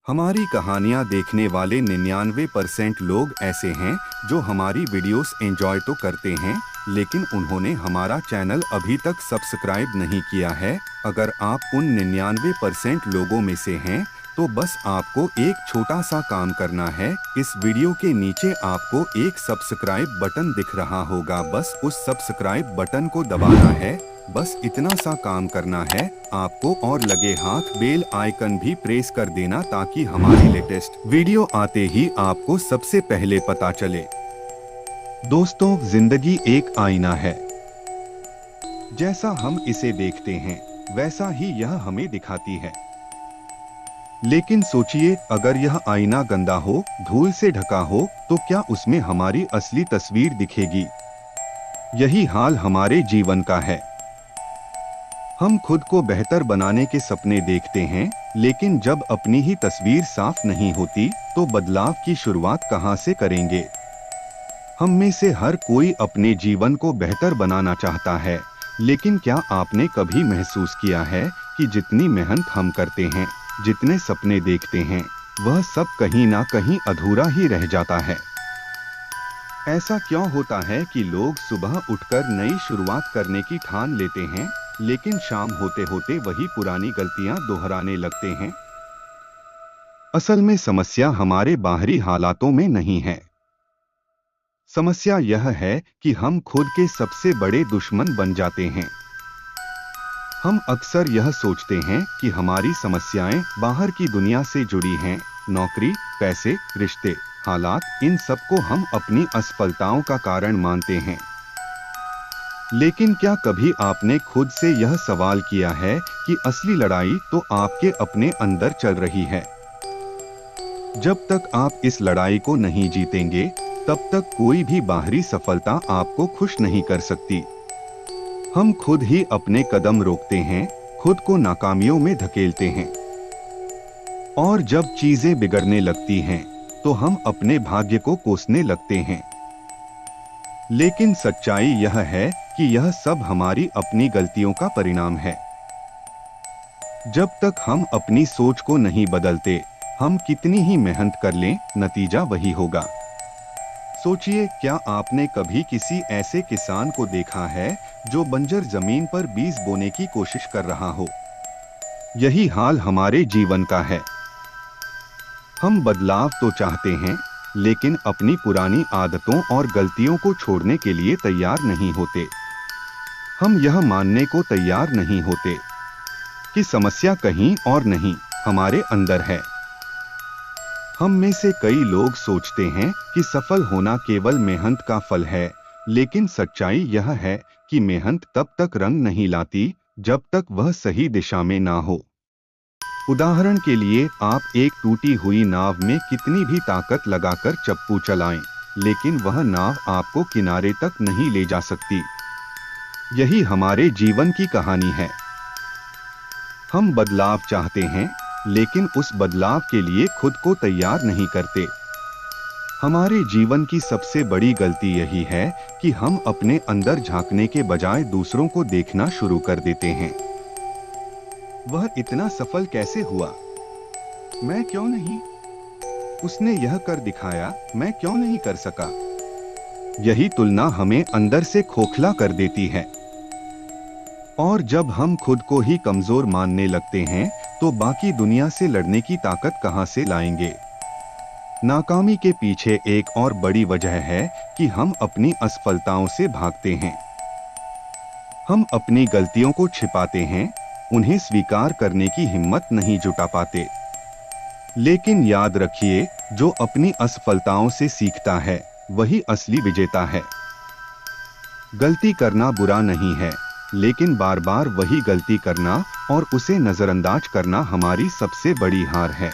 हमारी कहानियाँ देखने वाले 99% लोग ऐसे हैं जो हमारी वीडियोस एंजॉय तो करते हैं, लेकिन उन्होंने हमारा चैनल अभी तक सब्सक्राइब नहीं किया है। अगर आप उन 99% लोगों में से हैं, तो बस आपको एक छोटा सा काम करना है। इस वीडियो के नीचे आपको एक सब्सक्राइब बटन दिख रहा होगा, बस उस सब्सक्राइब बटन को दबाना है। बस इतना सा काम करना है आपको, और लगे हाथ बेल आइकन भी प्रेस कर देना ताकि हमारी लेटेस्ट वीडियो आते ही आपको सबसे पहले पता चले। दोस्तों, जिंदगी एक आईना है। जैसा हम इसे देखते हैं, वैसा ही यह हमें दिखाती है। लेकिन सोचिए, अगर यह आईना गंदा हो, धूल से ढका हो, तो क्या उसमें हमारी असली तस्वीर दिखेगी? यही हाल हमारे जीवन का है। हम खुद को बेहतर बनाने के सपने देखते हैं, लेकिन जब अपनी ही तस्वीर साफ नहीं होती, तो बदलाव की शुरुआत कहां से करेंगे? हम में से हर कोई अपने जीवन को बेहतर बनाना चाहता है, लेकिन क्या आपने कभी महसूस किया है कि जितनी मेहनत हम करते हैं, जितने सपने देखते हैं, वह सब कहीं ना कहीं अधूरा ही रह जाता है? ऐसा क्यों होता है कि लोग सुबह उठकर नई शुरुआत करने की ठान लेते हैं, लेकिन शाम होते होते वही पुरानी गलतियां दोहराने लगते हैं? असल में समस्या हमारे बाहरी हालातों में नहीं है। समस्या यह है कि हम खुद के सबसे बड़े दुश्मन बन जाते हैं। हम अक्सर यह सोचते हैं कि हमारी समस्याएं बाहर की दुनिया से जुड़ी हैं, नौकरी, पैसे, रिश्ते, हालात, इन सबको हम अपनी असफलताओं का कारण मानते हैं। लेकिन क्या कभी आपने खुद से यह सवाल किया है कि असली लड़ाई तो आपके अपने अंदर चल रही है? जब तक आप इस लड़ाई को नहीं जीतेंगे, तब तक कोई भी बाहरी सफलता आपको खुश नहीं कर सकती। हम खुद ही अपने कदम रोकते हैं, खुद को नाकामियों में धकेलते हैं। और जब चीजें बिगड़ने लगती हैं, तो हम अपने भाग्य को कोसने लगते हैं। लेकिन सच्चाई यह है कि यह सब हमारी अपनी गलतियों का परिणाम है। जब तक हम अपनी सोच को नहीं बदलते, हम कितनी ही मेहनत कर लें, नतीजा वही होगा। सोचिए, क्या आपने कभी किसी ऐसे किसान को देखा है जो बंजर जमीन पर बीज बोने की कोशिश कर रहा हो? यही हाल हमारे जीवन का है। हम बदलाव तो चाहते हैं, लेकिन अपनी पुरानी आदतों और गलतियों को छोड़ने के लिए तैयार नहीं होते। हम यह मानने को तैयार नहीं होते कि समस्या कहीं और नहीं, हमारे अंदर है। हम में से कई लोग सोचते हैं कि सफल होना केवल मेहनत का फल है, लेकिन सच्चाई यह है कि मेहनत तब तक रंग नहीं लाती जब तक वह सही दिशा में ना हो। उदाहरण के लिए, आप एक टूटी हुई नाव में कितनी भी ताकत लगाकर चप्पू चलाएं, लेकिन वह नाव आपको किनारे तक नहीं ले जा सकती। यही हमारे जीवन की कहानी है। हम बदलाव चाहते हैं, लेकिन उस बदलाव के लिए खुद को तैयार नहीं करते। हमारे जीवन की सबसे बड़ी गलती यही है कि हम अपने अंदर झांकने के बजाय दूसरों को देखना शुरू कर देते हैं। वह इतना सफल कैसे हुआ? मैं क्यों नहीं? उसने यह कर दिखाया, मैं क्यों नहीं कर सका? यही तुलना हमें अंदर से खोखला कर देती है। और जब हम खुद को ही कमजोर मानने लगते हैं, तो बाकी दुनिया से लड़ने की ताकत कहां से लाएंगे? नाकामी के पीछे एक और बड़ी वजह है कि हम अपनी असफलताओं से भागते हैं। हम अपनी गलतियों को छिपाते हैं, उन्हें स्वीकार करने की हिम्मत नहीं जुटा पाते। लेकिन याद रखिए, जो अपनी असफलताओं से सीखता है, वही असली विजेता है। गलती करना बुरा नहीं है, लेकिन बार बार वही गलती करना और उसे नजरअंदाज करना हमारी सबसे बड़ी हार है।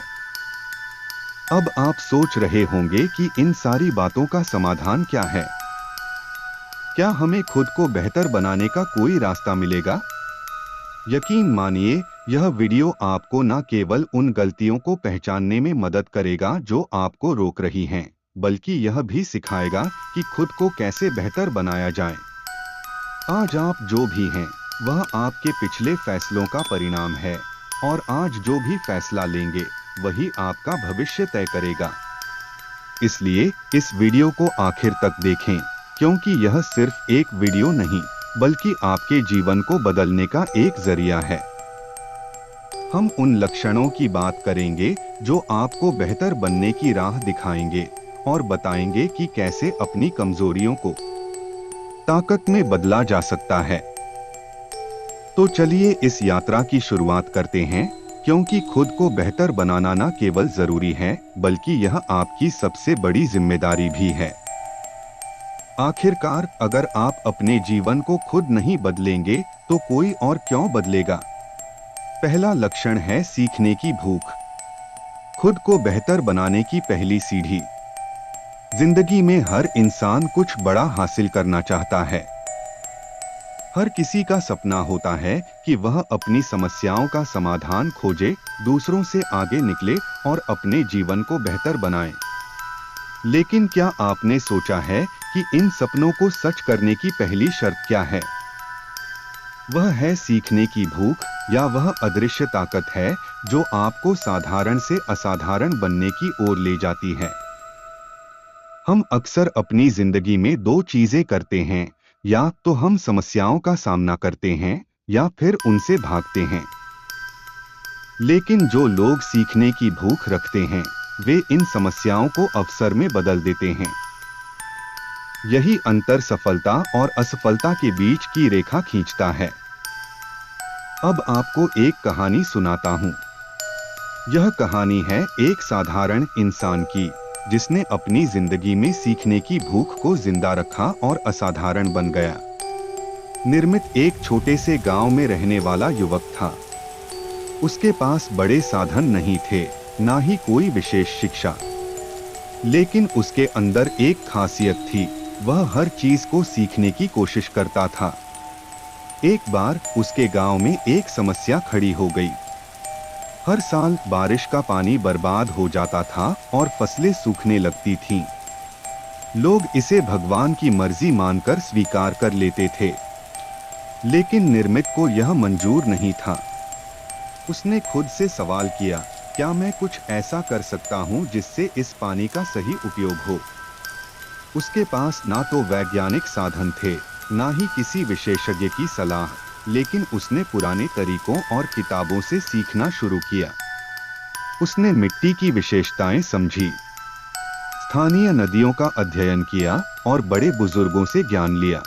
अब आप सोच रहे होंगे कि इन सारी बातों का समाधान क्या है? क्या हमें खुद को बेहतर बनाने का कोई रास्ता मिलेगा? यकीन मानिए, यह वीडियो आपको न केवल उन गलतियों को पहचानने में मदद करेगा जो आपको रोक रही हैं, बल्कि यह भी सिखाएगा कि खुद को कैसे बेहतर बनाया जाए। आज आप जो भी हैं, वह आपके पिछले फैसलों का परिणाम है, और आज जो भी फैसला लेंगे, वही आपका भविष्य तय करेगा। इसलिए इस वीडियो को आखिर तक देखें, क्योंकि यह सिर्फ एक वीडियो नहीं, बल्कि आपके जीवन को बदलने का एक जरिया है। हम उन लक्षणों की बात करेंगे जो आपको बेहतर बनने की राह दिखाएंगे और बताएंगे कि कैसे अपनी कमजोरियों को ताकत में बदला जा सकता है। तो चलिए इस यात्रा की शुरुआत करते हैं, क्योंकि खुद को बेहतर बनाना न केवल जरूरी है, बल्कि यह आपकी सबसे बड़ी जिम्मेदारी भी है। आखिरकार अगर आप अपने जीवन को खुद नहीं बदलेंगे तो कोई और क्यों बदलेगा। पहला लक्षण है सीखने की भूख। खुद को बेहतर बनाने की पहली सीढ़ी। जिंदगी में हर इंसान कुछ बड़ा हासिल करना चाहता है। हर किसी का सपना होता है कि वह अपनी समस्याओं का समाधान खोजे, दूसरों से आगे निकले और अपने जीवन को बेहतर बनाए। लेकिन क्या आपने सोचा है कि इन सपनों को सच करने की पहली शर्त क्या है? वह है सीखने की भूख, या वह अदृश्य ताकत है जो आपको साधारण से असाधारण बनने की ओर ले जाती है। हम अक्सर अपनी जिंदगी में दो चीजें करते हैं, या तो हम समस्याओं का सामना करते हैं या फिर उनसे भागते हैं। लेकिन जो लोग सीखने की भूख रखते हैं, वे इन समस्याओं को अवसर में बदल देते हैं। यही अंतर सफलता और असफलता के बीच की रेखा खींचता है। अब आपको एक कहानी सुनाता हूं। यह कहानी है एक साधारण इंसान की, जिसने अपनी जिंदगी में सीखने की भूख को जिंदा रखा और असाधारण बन गया। निर्मित एक छोटे से गांव में रहने वाला युवक था। उसके पास बड़े साधन नहीं थे, ना ही कोई विशेष शिक्षा। लेकिन उसके अंदर एक खासियत थी, वह हर चीज को सीखने की कोशिश करता था। एक बार उसके गांव में एक समस्या खड़ी हो गई। हर साल बारिश का पानी बर्बाद हो जाता था और फसलें सूखने लगती थीं। लोग इसे भगवान की मर्जी मानकर स्वीकार कर लेते थे, लेकिन निर्मित को यह मंजूर नहीं था। उसने खुद से सवाल किया, क्या मैं कुछ ऐसा कर सकता हूं जिससे इस पानी का सही उपयोग हो? उसके पास ना तो वैज्ञानिक साधन थे, ना ही किसी विशेषज्ञ की सलाह, लेकिन उसने पुराने तरीकों और किताबों से सीखना शुरू किया। उसने मिट्टी की विशेषताएं समझी, स्थानीय नदियों का अध्ययन किया और बड़े बुजुर्गों से ज्ञान लिया।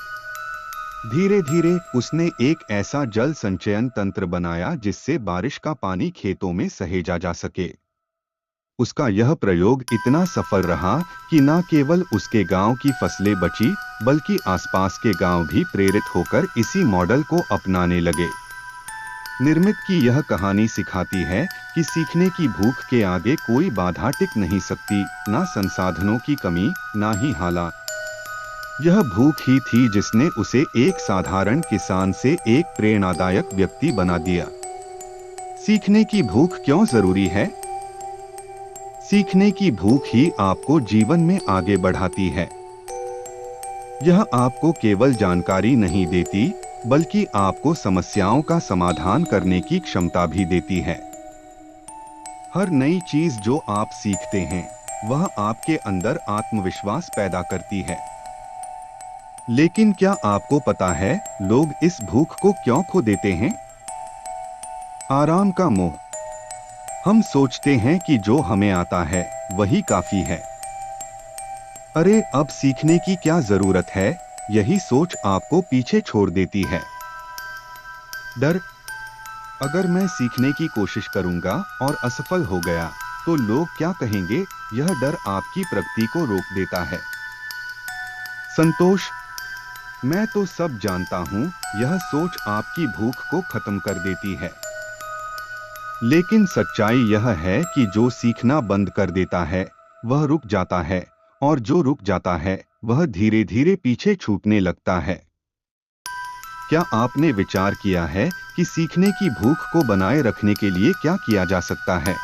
धीरे धीरे उसने एक ऐसा जल संचयन तंत्र बनाया जिससे बारिश का पानी खेतों में सहेजा जा सके। उसका यह प्रयोग इतना सफल रहा कि न केवल उसके गांव की फसलें बची, बल्कि आसपास के गांव भी प्रेरित होकर इसी मॉडल को अपनाने लगे। निर्मित की यह कहानी सिखाती है कि सीखने की भूख के आगे कोई बाधा टिक नहीं सकती, ना संसाधनों की कमी, ना ही हालात। यह भूख ही थी जिसने उसे एक साधारण किसान से एक प्रेरणादायक व्यक्ति बना दिया। सीखने की भूख क्यों जरूरी है? सीखने की भूख ही आपको जीवन में आगे बढ़ाती है। यह आपको केवल जानकारी नहीं देती, बल्कि आपको समस्याओं का समाधान करने की क्षमता भी देती है। हर नई चीज जो आप सीखते हैं, वह आपके अंदर आत्मविश्वास पैदा करती है। लेकिन क्या आपको पता है, लोग इस भूख को क्यों खो देते हैं? आराम का मोह। हम सोचते हैं कि जो हमें आता है वही काफी है। अरे अब सीखने की क्या जरूरत है, यही सोच आपको पीछे छोड़ देती है। डर। अगर मैं सीखने की कोशिश करूंगा और असफल हो गया तो लोग क्या कहेंगे, यह डर आपकी प्रगति को रोक देता है। संतोष। मैं तो सब जानता हूं, यह सोच आपकी भूख को खत्म कर देती है। लेकिन सच्चाई यह है कि जो सीखना बंद कर देता है वह रुक जाता है, और जो रुक जाता है वह धीरे धीरे पीछे छूटने लगता है। क्या आपने विचार किया है कि सीखने की भूख को बनाए रखने के लिए क्या किया जा सकता है?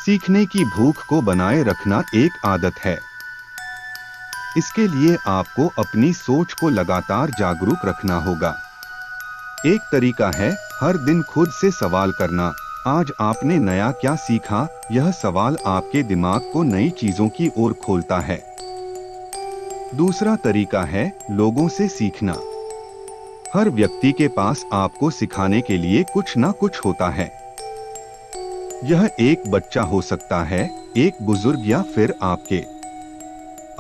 सीखने की भूख को बनाए रखना एक आदत है। इसके लिए आपको अपनी सोच को लगातार जागरूक रखना होगा। एक तरीका है हर दिन खुद से सवाल करना, आज आपने नया क्या सीखा? यह सवाल आपके दिमाग को नई चीजों की ओर खोलता है। दूसरा तरीका है लोगों से सीखना। हर व्यक्ति के पास आपको सिखाने के लिए कुछ ना कुछ होता है। यह एक बच्चा हो सकता है, एक बुजुर्ग, या फिर आपके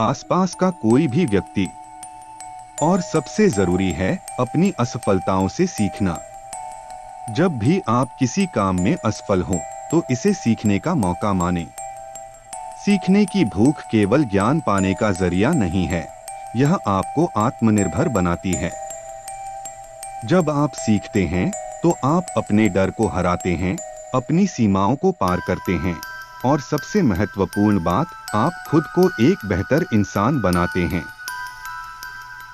आसपास का कोई भी व्यक्ति। और सबसे जरूरी है अपनी असफलताओं से सीखना। जब भी आप किसी काम में असफल हो तो इसे सीखने का मौका माने। सीखने की भूख केवल ज्ञान पाने का जरिया नहीं है, यह आपको आत्मनिर्भर बनाती है। जब आप सीखते हैं तो आप अपने डर को हराते हैं, अपनी सीमाओं को पार करते हैं, और सबसे महत्वपूर्ण बात, आप खुद को एक बेहतर इंसान बनाते हैं।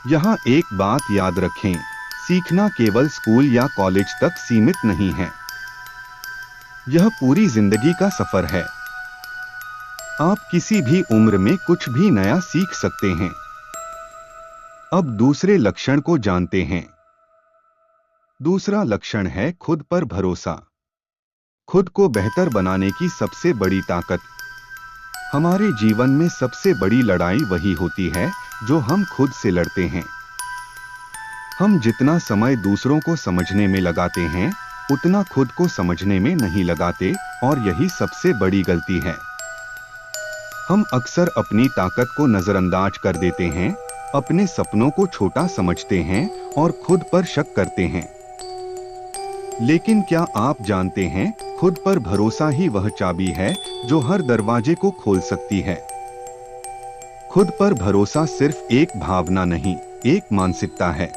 यहाँ एक बात याद रखें, सीखना केवल स्कूल या कॉलेज तक सीमित नहीं है। यह पूरी जिंदगी का सफर है। आप किसी भी उम्र में कुछ भी नया सीख सकते हैं। अब दूसरे लक्षण को जानते हैं। दूसरा लक्षण है खुद पर भरोसा। खुद को बेहतर बनाने की सबसे बड़ी ताकत। हमारे जीवन में सबसे बड़ी लड़ाई वही होती है जो हम खुद से लड़ते हैं। हम जितना समय दूसरों को समझने में लगाते हैं, उतना खुद को समझने में नहीं लगाते, और यही सबसे बड़ी गलती है। हम अक्सर अपनी ताकत को नजरअंदाज कर देते हैं, अपने सपनों को छोटा समझते हैं और खुद पर शक करते हैं। लेकिन क्या आप जानते हैं, खुद पर भरोसा ही वह चाबी है जो हर दरवाजे को खोल सकती है। खुद पर भरोसा सिर्फ एक भावना नहीं, एक मानसिकता है।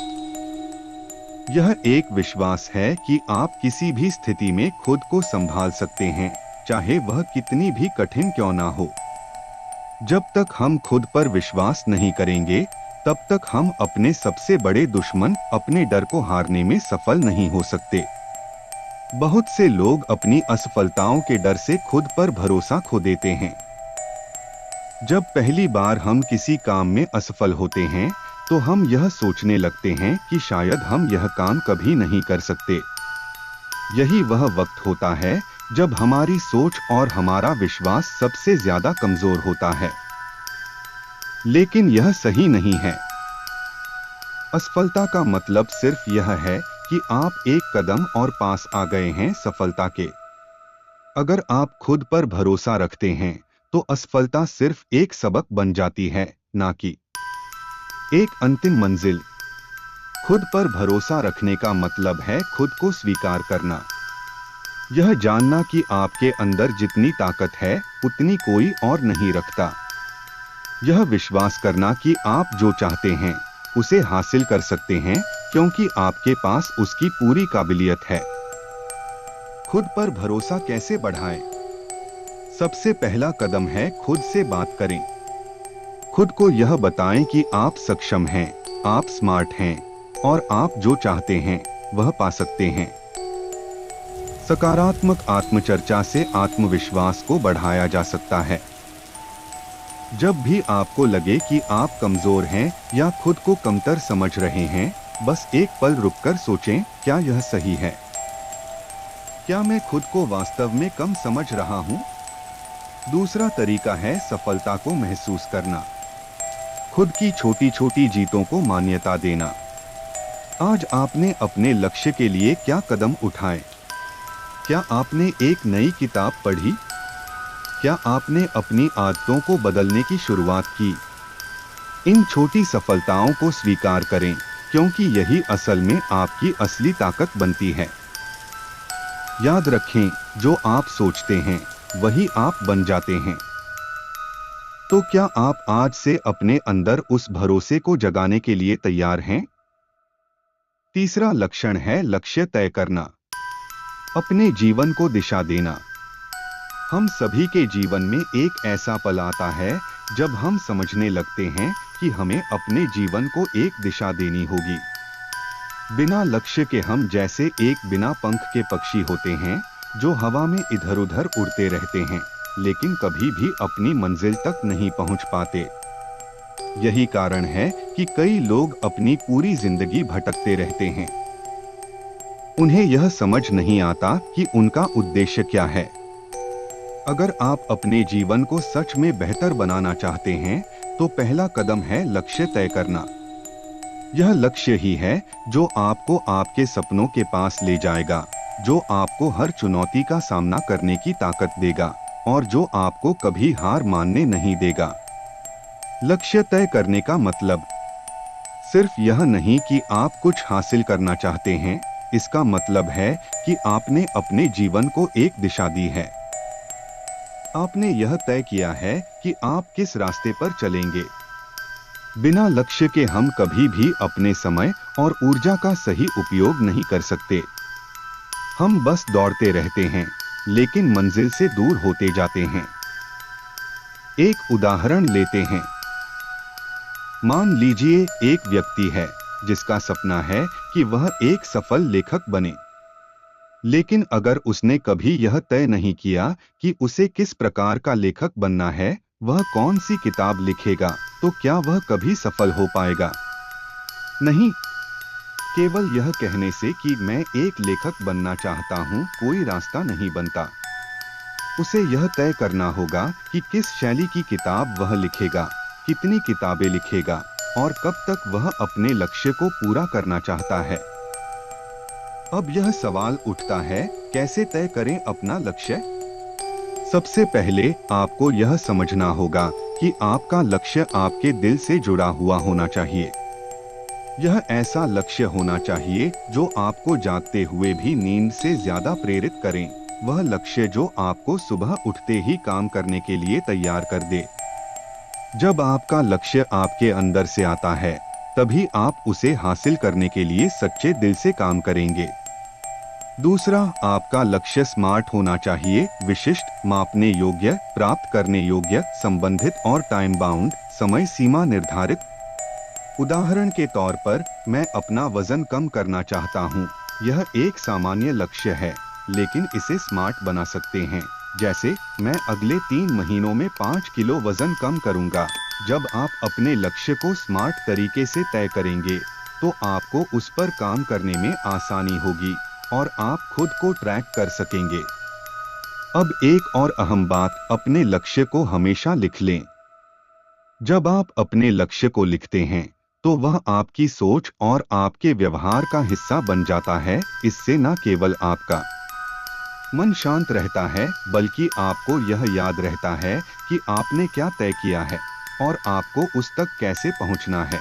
यह एक विश्वास है कि आप किसी भी स्थिति में खुद को संभाल सकते हैं, चाहे वह कितनी भी कठिन क्यों ना हो। जब तक हम खुद पर विश्वास नहीं करेंगे, तब तक हम अपने सबसे बड़े दुश्मन, अपने डर को हारने में सफल नहीं हो सकते। बहुत से लोग अपनी असफलताओं के डर से खुद पर भरोसा खो देते हैं। जब पहली बार हम किसी काम में असफल होते हैं, तो हम यह सोचने लगते हैं कि शायद हम यह काम कभी नहीं कर सकते। यही वह वक्त होता है जब हमारी सोच और हमारा विश्वास सबसे ज्यादा कमजोर होता है। लेकिन यह सही नहीं है। असफलता का मतलब सिर्फ यह है कि आप एक कदम और पास आ गए हैं सफलता के। अगर आप खुद पर भरोसा रखते हैं तो असफलता सिर्फ एक सबक बन जाती है, ना कि एक अंतिम मंजिल। खुद पर भरोसा रखने का मतलब है खुद को स्वीकार करना। यह जानना कि आपके अंदर जितनी ताकत है उतनी कोई और नहीं रखता। यह विश्वास करना कि आप जो चाहते हैं उसे हासिल कर सकते हैं, क्योंकि आपके पास उसकी पूरी काबिलियत है। खुद पर भरोसा कैसे बढ़ाएं? सबसे पहला कदम है खुद से बात करें। खुद को यह बताएं कि आप सक्षम हैं, आप स्मार्ट हैं, और आप जो चाहते हैं वह पा सकते हैं। सकारात्मक आत्मचर्चा से आत्मविश्वास को बढ़ाया जा सकता है। जब भी आपको लगे कि आप कमजोर हैं या खुद को कमतर समझ रहे हैं, बस एक पल रुककर सोचें, क्या यह सही है? क्या मैं खुद को वास्तव में कम समझ रहा हूं? दूसरा तरीका है सफलता को महसूस करना। खुद की छोटी छोटी जीतों को मान्यता देना। आज आपने अपने लक्ष्य के लिए क्या कदम उठाए? क्या आपने एक नई किताब पढ़ी? क्या आपने अपनी आदतों को बदलने की शुरुआत की? इन छोटी सफलताओं को स्वीकार करें, क्योंकि यही असल में आपकी असली ताकत बनती है। याद रखें, जो आप सोचते हैं वही आप बन जाते हैं। तो क्या आप आज से अपने अंदर उस भरोसे को जगाने के लिए तैयार हैं? तीसरा लक्षण है लक्ष्य तय करना। अपने जीवन को दिशा देना। हम सभी के जीवन में एक ऐसा पल आता है जब हम समझने लगते हैं कि हमें अपने जीवन को एक दिशा देनी होगी। बिना लक्ष्य के हम जैसे एक बिना पंख के पक्षी होते हैं जो हवा में इधर उधर उड़ते रहते हैं, लेकिन कभी भी अपनी मंजिल तक नहीं पहुंच पाते। यही कारण है कि कई लोग अपनी पूरी जिंदगी भटकते रहते हैं। उन्हें यह समझ नहीं आता कि उनका उद्देश्य क्या है। अगर आप अपने जीवन को सच में बेहतर बनाना चाहते हैं तो पहला कदम है लक्ष्य तय करना। यह लक्ष्य ही है जो आपको आपके सपनों के पास ले जाएगा, जो आपको हर चुनौती का सामना करने की ताकत देगा और जो आपको कभी हार मानने नहीं देगा। लक्ष्य तय करने का मतलब सिर्फ यह नहीं कि आप कुछ हासिल करना चाहते हैं, इसका मतलब है कि आपने अपने जीवन को एक दिशा दी है। आपने यह तय किया है कि आप किस रास्ते पर चलेंगे। बिना लक्ष्य के हम कभी भी अपने समय और ऊर्जा का सही उपयोग नहीं कर सकते। हम बस दौड़ते रहते हैं, लेकिन मंजिल से दूर होते जाते हैं। एक उदाहरण लेते हैं। मान लीजिए एक व्यक्ति है जिसका सपना है कि वह एक सफल लेखक बने। लेकिन अगर उसने कभी यह तय नहीं किया कि उसे किस प्रकार का लेखक बनना है, वह कौन सी किताब लिखेगा, तो क्या वह कभी सफल हो पाएगा? नहीं। केवल यह कहने से कि मैं एक लेखक बनना चाहता हूं, कोई रास्ता नहीं बनता। उसे यह तय करना होगा कि किस शैली की किताब वह लिखेगा, कितनी किताबें लिखेगा और कब तक वह अपने लक्ष्य को पूरा करना चाहता है। अब यह सवाल उठता है, कैसे तय करें अपना लक्ष्य? सबसे पहले आपको यह समझना होगा कि आपका लक्ष्य आपके दिल से जुड़ा हुआ होना चाहिए। यह ऐसा लक्ष्य होना चाहिए जो आपको जागते हुए भी नींद से ज्यादा प्रेरित करें। वह लक्ष्य जो आपको सुबह उठते ही काम करने के लिए तैयार कर दे। जब आपका लक्ष्य आपके अंदर से आता है, तभी आप उसे हासिल करने के लिए सच्चे दिल से काम करेंगे। दूसरा, आपका लक्ष्य स्मार्ट होना चाहिए, विशिष्ट, मापने योग्य, प्राप्त करने योग्य, संबंधित और टाइम बाउंड, समय सीमा निर्धारित। उदाहरण के तौर पर, मैं अपना वजन कम करना चाहता हूँ। यह एक सामान्य लक्ष्य है, लेकिन इसे स्मार्ट बना सकते हैं। जैसे, मैं अगले 3 महीनों में 5 किलो वजन कम करूंगा। जब आप अपने लक्ष्य को स्मार्ट तरीके से तय करेंगे, तो आपको उस पर काम करने में आसानी होगी और आप खुद को ट्रैक कर सकेंगे। अब एक और अहम बात, अपने लक्ष्य को हमेशा लिख लें। जब आप अपने लक्ष्य को लिखते हैं, तो वह आपकी सोच और आपके व्यवहार का हिस्सा बन जाता है। इससे न केवल आपका मन शांत रहता है, बल्कि आपको यह याद रहता है कि आपने क्या तय किया है और आपको उस तक कैसे पहुंचना है।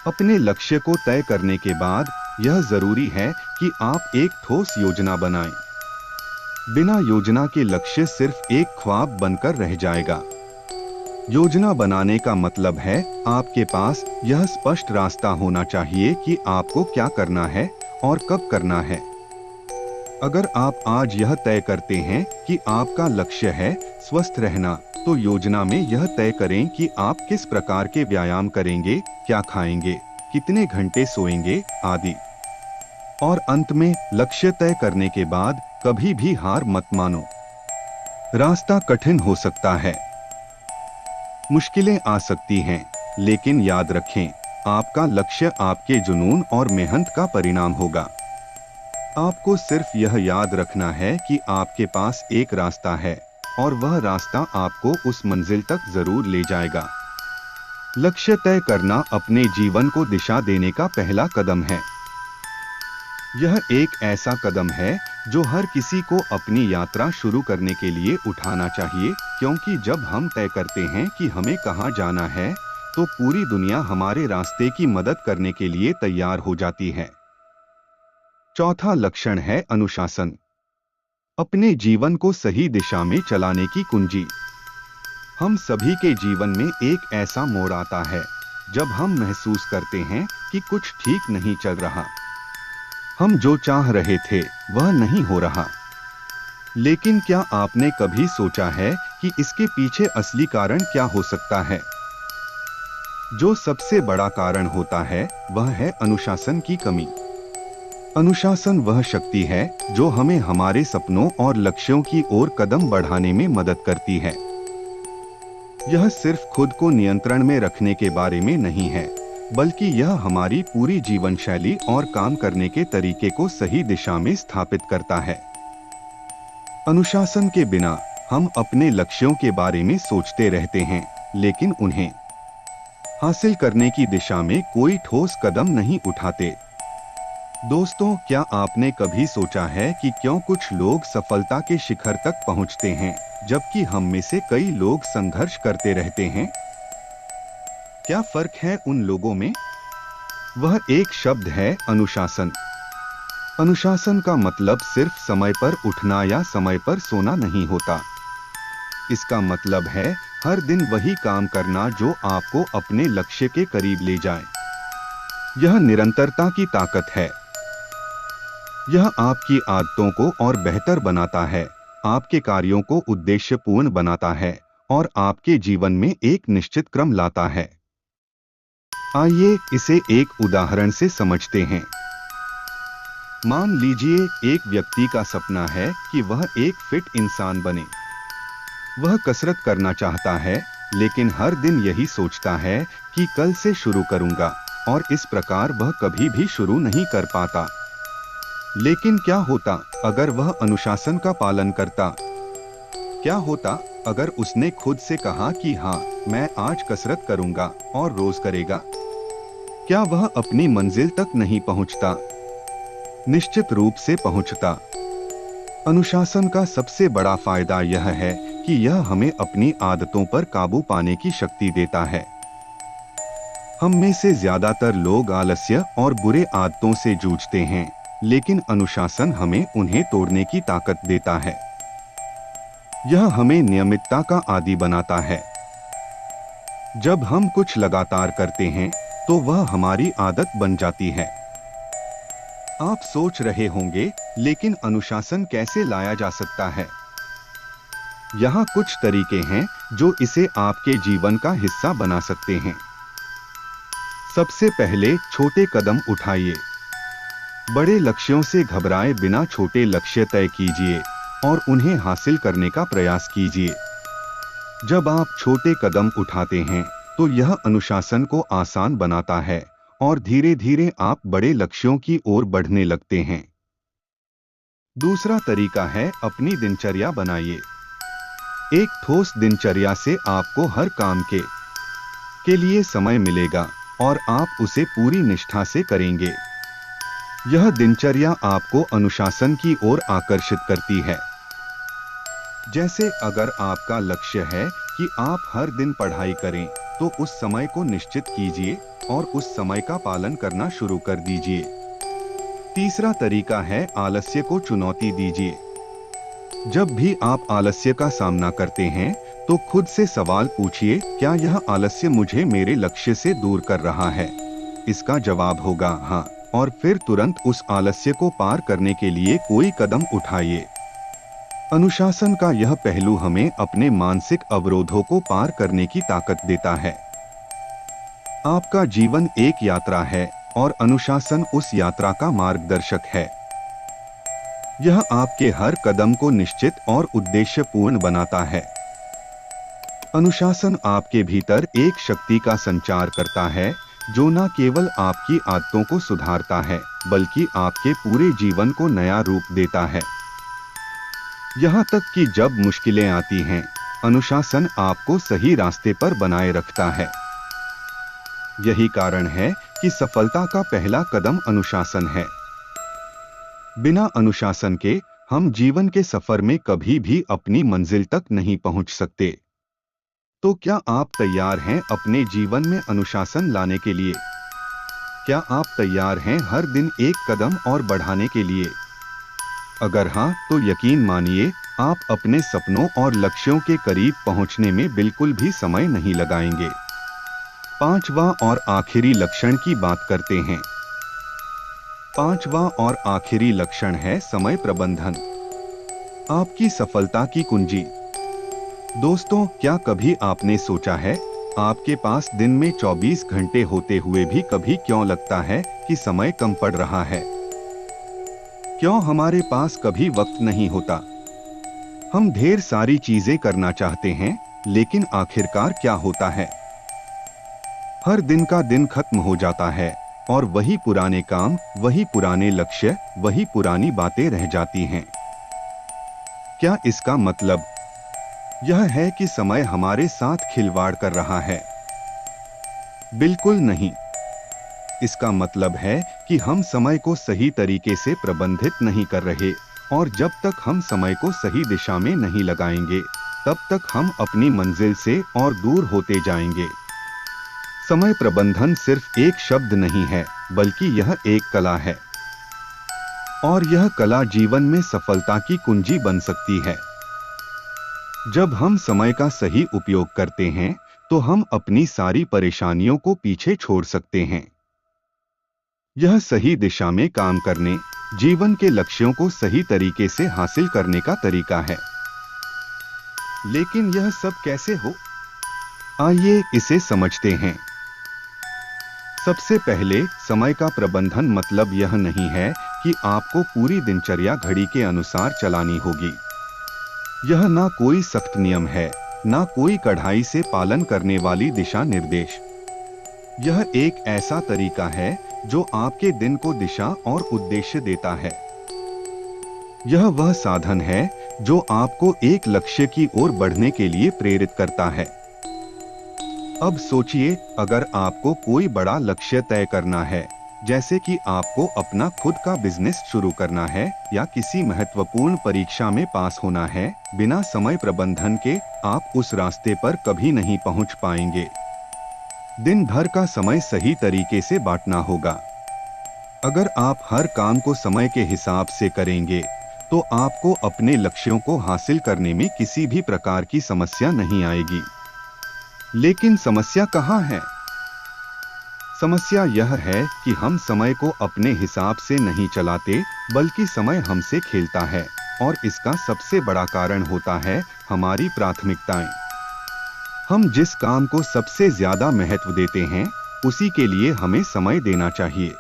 अपने लक्ष्य को तय करने के बाद यह जरूरी है कि आप एक ठोस योजना बनाएं। बिना योजना के लक्ष्य सिर्फ एक ख्वाब बनकर रह जाएगा। योजना बनाने का मतलब है आपके पास यह स्पष्ट रास्ता होना चाहिए कि आपको क्या करना है और कब करना है। अगर आप आज यह तय करते हैं कि आपका लक्ष्य है स्वस्थ रहना, तो योजना में यह तय करें कि आप किस प्रकार के व्यायाम करेंगे, क्या खाएंगे, कितने घंटे सोएंगे आदि। और अंत में, लक्ष्य तय करने के बाद कभी भी हार मत मानो। रास्ता कठिन हो सकता है, मुश्किलें आ सकती हैं, लेकिन याद रखें, आपका लक्ष्य आपके जुनून और मेहनत का परिणाम होगा। आपको सिर्फ यह याद रखना है कि आपके पास एक रास्ता है और वह रास्ता आपको उस मंजिल तक जरूर ले जाएगा। लक्ष्य तय करना अपने जीवन को दिशा देने का पहला कदम है। यह एक ऐसा कदम है जो हर किसी को अपनी यात्रा शुरू करने के लिए उठाना चाहिए, क्योंकि जब हम तय करते हैं कि हमें कहां जाना है, तो पूरी दुनिया हमारे रास्ते की मदद करने के लिए तैयार हो जाती है। चौथा लक्षण है अनुशासन। अपने जीवन को सही दिशा में चलाने की कुंजी। हम सभी के जीवन में एक ऐसा मोड़ आता है जब हम महसूस करते हैं कि कुछ ठीक नहीं चल रहा। हम जो चाह रहे थे वह नहीं हो रहा। लेकिन क्या आपने कभी सोचा है कि इसके पीछे असली कारण क्या हो सकता है? जो सबसे बड़ा कारण होता है वह है अनुशासन की कमी। अनुशासन वह शक्ति है जो हमें हमारे सपनों और लक्ष्यों की ओर कदम बढ़ाने में मदद करती है। यह सिर्फ खुद को नियंत्रण में रखने के बारे में नहीं है, बल्कि यह हमारी पूरी जीवन शैली और काम करने के तरीके को सही दिशा में स्थापित करता है। अनुशासन के बिना हम अपने लक्ष्यों के बारे में सोचते रहते हैं, लेकिन उन्हें हासिल करने की दिशा में कोई ठोस कदम नहीं उठाते। दोस्तों, क्या आपने कभी सोचा है कि क्यों कुछ लोग सफलता के शिखर तक पहुंचते हैं, जबकि हम में से कई लोग संघर्ष करते रहते हैं? क्या फर्क है उन लोगों में? वह एक शब्द है, अनुशासन। अनुशासन का मतलब सिर्फ समय पर उठना या समय पर सोना नहीं होता। इसका मतलब है हर दिन वही काम करना जो आपको अपने लक्ष्य के करीब ले जाए। यह निरंतरता की ताकत है। यह आपकी आदतों को और बेहतर बनाता है, आपके कार्यों को उद्देश्यपूर्ण बनाता है और आपके जीवन में एक निश्चित क्रम लाता है। आइए इसे एक उदाहरण से समझते हैं। मान लीजिए एक व्यक्ति का सपना है कि वह एक फिट इंसान बने। वह कसरत करना चाहता है, लेकिन हर दिन यही सोचता है कि कल से शुरू करूंगा, और इस प्रकार वह कभी भी शुरू नहीं कर पाता। लेकिन क्या होता अगर वह अनुशासन का पालन करता? क्या होता अगर उसने खुद से कहा कि हाँ, मैं आज कसरत करूंगा, और रोज करेगा? क्या वह अपनी मंजिल तक नहीं पहुंचता? निश्चित रूप से पहुंचता। अनुशासन का सबसे बड़ा फायदा यह है कि यह हमें अपनी आदतों पर काबू पाने की शक्ति देता है। हम में से ज्यादातर लोग आलस्य और बुरे आदतों से जूझते हैं, लेकिन अनुशासन हमें उन्हें तोड़ने की ताकत देता है। यह हमें नियमितता का आदी बनाता है। जब हम कुछ लगातार करते हैं तो वह हमारी आदत बन जाती है। आप सोच रहे होंगे, लेकिन अनुशासन कैसे लाया जा सकता है? यहाँ कुछ तरीके हैं जो इसे आपके जीवन का हिस्सा बना सकते हैं। सबसे पहले, छोटे कदम उठाइए। बड़े लक्ष्यों से घबराए बिना छोटे लक्ष्य तय कीजिए और उन्हें हासिल करने का प्रयास कीजिए। जब आप छोटे कदम उठाते हैं तो यह अनुशासन को आसान बनाता है और धीरे धीरे आप बड़े लक्ष्यों की ओर बढ़ने लगते हैं। दूसरा तरीका है, अपनी दिनचर्या बनाइए। एक ठोस दिनचर्या से आपको हर काम के लिए समय मिलेगा और आप उसे पूरी निष्ठा से करेंगे। यह दिनचर्या आपको अनुशासन की ओर आकर्षित करती है। जैसे अगर आपका लक्ष्य है कि आप हर दिन पढ़ाई करें, तो उस समय को निश्चित कीजिए और उस समय का पालन करना शुरू कर दीजिए। तीसरा तरीका है, आलस्य को चुनौती दीजिए। जब भी आप आलस्य का सामना करते हैं तो खुद से सवाल पूछिए, क्या यह आलस्य मुझे मेरे लक्ष्य से दूर कर रहा है? इसका जवाब होगा हाँ, और फिर तुरंत उस आलस्य को पार करने के लिए कोई कदम उठाइए। अनुशासन का यह पहलू हमें अपने मानसिक अवरोधों को पार करने की ताकत देता है। आपका जीवन एक यात्रा है और अनुशासन उस यात्रा का मार्गदर्शक है। यह आपके हर कदम को निश्चित और उद्देश्यपूर्ण बनाता है। अनुशासन आपके भीतर एक शक्ति का संचार करता है जो न केवल आपकी आदतों को सुधारता है, बल्कि आपके पूरे जीवन को नया रूप देता है। यहाँ तक कि जब मुश्किलें आती हैं, अनुशासन आपको सही रास्ते पर बनाए रखता है। यही कारण है कि सफलता का पहला कदम अनुशासन है। बिना अनुशासन के हम जीवन के सफर में कभी भी अपनी मंजिल तक नहीं पहुंच सकते। तो क्या आप तैयार हैं अपने जीवन में अनुशासन लाने के लिए? क्या आप तैयार हैं हर दिन एक कदम और बढ़ाने के लिए? अगर हाँ, तो यकीन मानिए आप अपने सपनों और लक्ष्यों के करीब पहुंचने में बिल्कुल भी समय नहीं लगाएंगे। पांचवा और आखिरी लक्षण की बात करते हैं। पांचवा और आखिरी लक्षण है समय प्रबंधन। आपकी सफलता की कुंजी। दोस्तों, क्या कभी आपने सोचा है आपके पास दिन में 24 घंटे होते हुए भी कभी क्यों लगता है कि समय कम पड़ रहा है? क्यों हमारे पास कभी वक्त नहीं होता? हम ढेर सारी चीजें करना चाहते हैं, लेकिन आखिरकार क्या होता है? हर दिन का दिन खत्म हो जाता है और वही पुराने काम, वही पुराने लक्ष्य, वही पुरानी बातें रह जाती हैं। क्या इसका मतलब यह है कि समय हमारे साथ खिलवाड़ कर रहा है? बिल्कुल नहीं। इसका मतलब है कि हम समय को सही तरीके से प्रबंधित नहीं कर रहे, और जब तक हम समय को सही दिशा में नहीं लगाएंगे, तब तक हम अपनी मंजिल से और दूर होते जाएंगे। समय प्रबंधन सिर्फ एक शब्द नहीं है, बल्कि यह एक कला है, और यह कला जीवन में सफलता की कुंजी बन सकती है। जब हम समय का सही उपयोग करते हैं, तो हम अपनी सारी परेशानियों को पीछे छोड़ सकते हैं। यह सही दिशा में काम करने, जीवन के लक्ष्यों को सही तरीके से हासिल करने का तरीका है। लेकिन यह सब कैसे हो? आइए इसे समझते हैं। सबसे पहले, समय का प्रबंधन मतलब यह नहीं है कि आपको पूरी दिनचर्या घड़ी के अनुसार चलानी होगी। यह ना कोई सख्त नियम है, ना कोई कड़ाई से पालन करने वाली दिशा निर्देश। यह एक ऐसा तरीका है जो आपके दिन को दिशा और उद्देश्य देता है। यह वह साधन है जो आपको एक लक्ष्य की ओर बढ़ने के लिए प्रेरित करता है। अब सोचिए, अगर आपको कोई बड़ा लक्ष्य तय करना है, जैसे कि आपको अपना खुद का बिजनेस शुरू करना है या किसी महत्वपूर्ण परीक्षा में पास होना है, बिना समय प्रबंधन के आप उस रास्ते पर कभी नहीं पहुंच पाएंगे। दिन भर का समय सही तरीके से बांटना होगा। अगर आप हर काम को समय के हिसाब से करेंगे, तो आपको अपने लक्ष्यों को हासिल करने में किसी भी प्रकार की समस्या नहीं आएगी। लेकिन समस्या कहाँ है? समस्या यह है कि हम समय को अपने हिसाब से नहीं चलाते, बल्कि समय हमसे खेलता है, और इसका सबसे बड़ा कारण होता है हमारी प्राथमिकताएं। हम जिस काम को सबसे ज्यादा महत्व देते हैं, उसी के लिए हमें समय देना चाहिए।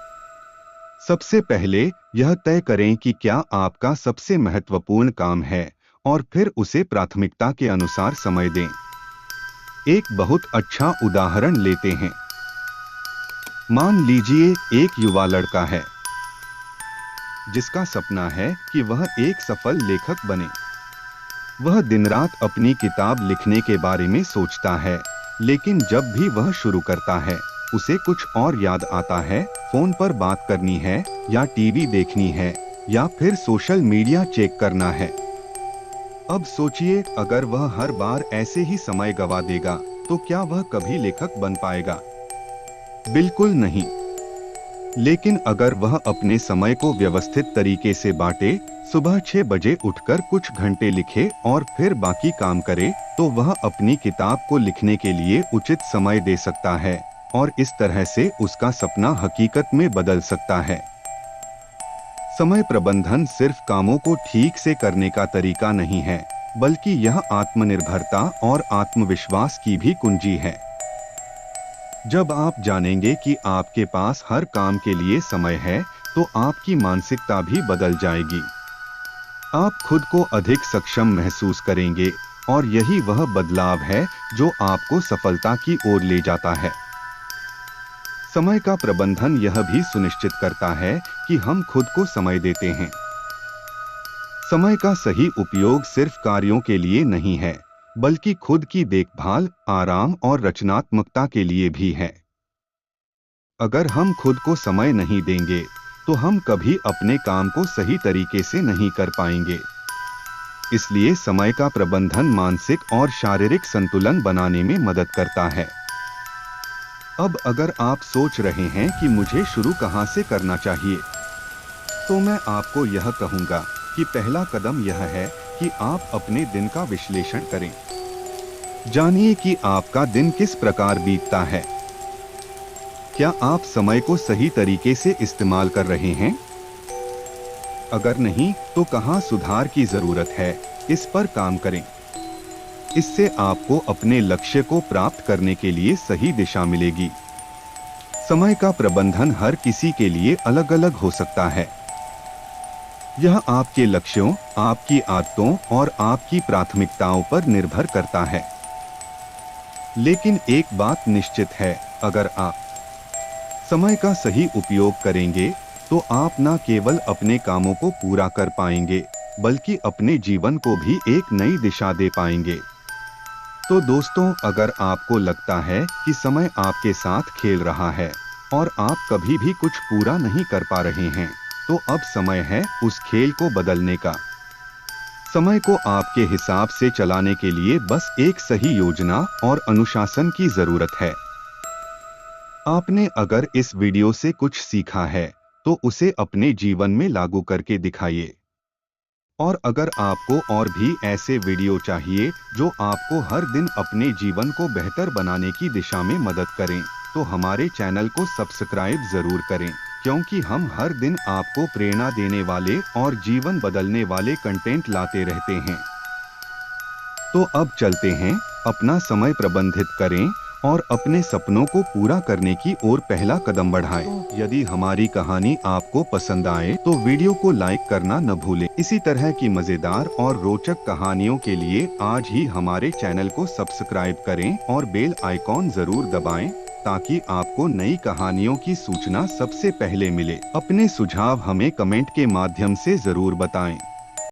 सबसे पहले यह तय करें कि क्या आपका सबसे महत्वपूर्ण काम है, और फिर उसे प्राथमिकता के अनुसार समय दें। एक बहुत अच्छा उदाहरण लेते हैं। मान लीजिए एक युवा लड़का है जिसका सपना है कि वह एक सफल लेखक बने। वह दिन रात अपनी किताब लिखने के बारे में सोचता है, लेकिन जब भी वह शुरू करता है, उसे कुछ और याद आता है। फोन पर बात करनी है, या टीवी देखनी है, या फिर सोशल मीडिया चेक करना है। अब सोचिए, अगर वह हर बार ऐसे ही समय गवा देगा, तो क्या वह कभी लेखक बन पाएगा? बिल्कुल नहीं। लेकिन अगर वह अपने समय को व्यवस्थित तरीके से बांटे, सुबह 6 बजे उठकर कुछ घंटे लिखे और फिर बाकी काम करे, तो वह अपनी किताब को लिखने के लिए उचित समय दे सकता है, और इस तरह से उसका सपना हकीकत में बदल सकता है। समय प्रबंधन सिर्फ कामों को ठीक से करने का तरीका नहीं है, बल्कि यह आत्मनिर्भरता और आत्मविश्वास की भी कुंजी है। जब आप जानेंगे कि आपके पास हर काम के लिए समय है, तो आपकी मानसिकता भी बदल जाएगी। आप खुद को अधिक सक्षम महसूस करेंगे, और यही वह बदलाव है जो आपको सफलता की ओर ले जाता है। समय का प्रबंधन यह भी सुनिश्चित करता है कि हम खुद को समय देते हैं। समय का सही उपयोग सिर्फ कार्यों के लिए नहीं है, बल्कि खुद की देखभाल, आराम और रचनात्मकता के लिए भी है। अगर हम खुद को समय नहीं देंगे, तो हम कभी अपने काम को सही तरीके से नहीं कर पाएंगे। इसलिए समय का प्रबंधन मानसिक और शारीरिक संतुलन बनाने में मदद करता है। अब अगर आप सोच रहे हैं कि मुझे शुरू कहां से करना चाहिए, तो मैं आपको यह कहूंगा कि पहला कदम यह है कि आप अपने दिन का विश्लेषण करें। जानिए कि आपका दिन किस प्रकार बीतता है। क्या आप समय को सही तरीके से इस्तेमाल कर रहे हैं? अगर नहीं, तो कहां सुधार की जरूरत है, इस पर काम करें। इससे आपको अपने लक्ष्य को प्राप्त करने के लिए सही दिशा मिलेगी। समय का प्रबंधन हर किसी के लिए अलग अलग हो सकता है। यह आपके लक्ष्यों, आपकी आदतों और आपकी प्राथमिकताओं पर निर्भर करता है। लेकिन एक बात निश्चित है, अगर आप समय का सही उपयोग करेंगे तो आप न केवल अपने कामों को पूरा कर पाएंगे बल्कि अपने जीवन को भी एक नई दिशा दे पाएंगे। तो दोस्तों, अगर आपको लगता है कि समय आपके साथ खेल रहा है और आप कभी भी कुछ पूरा नहीं कर पा रहे हैं, तो अब समय है उस खेल को बदलने का। समय को आपके हिसाब से चलाने के लिए बस एक सही योजना और अनुशासन की जरूरत है। आपने अगर इस वीडियो से कुछ सीखा है तो उसे अपने जीवन में लागू करके दिखाइए। और अगर आपको और भी ऐसे वीडियो चाहिए जो आपको हर दिन अपने जीवन को बेहतर बनाने की दिशा में मदद करें, तो हमारे चैनल को सब्सक्राइब जरूर करें, क्योंकि हम हर दिन आपको प्रेरणा देने वाले और जीवन बदलने वाले कंटेंट लाते रहते हैं। तो अब चलते हैं, अपना समय प्रबंधित करें और अपने सपनों को पूरा करने की ओर पहला कदम बढ़ाएं। यदि हमारी कहानी आपको पसंद आए तो वीडियो को लाइक करना न भूलें। इसी तरह की मजेदार और रोचक कहानियों के लिए आज ही हमारे चैनल को सब्सक्राइब करें और बेल आइकॉन जरूर दबाएं, ताकि आपको नई कहानियों की सूचना सबसे पहले मिले। अपने सुझाव हमें कमेंट के माध्यम से जरूर बताएं।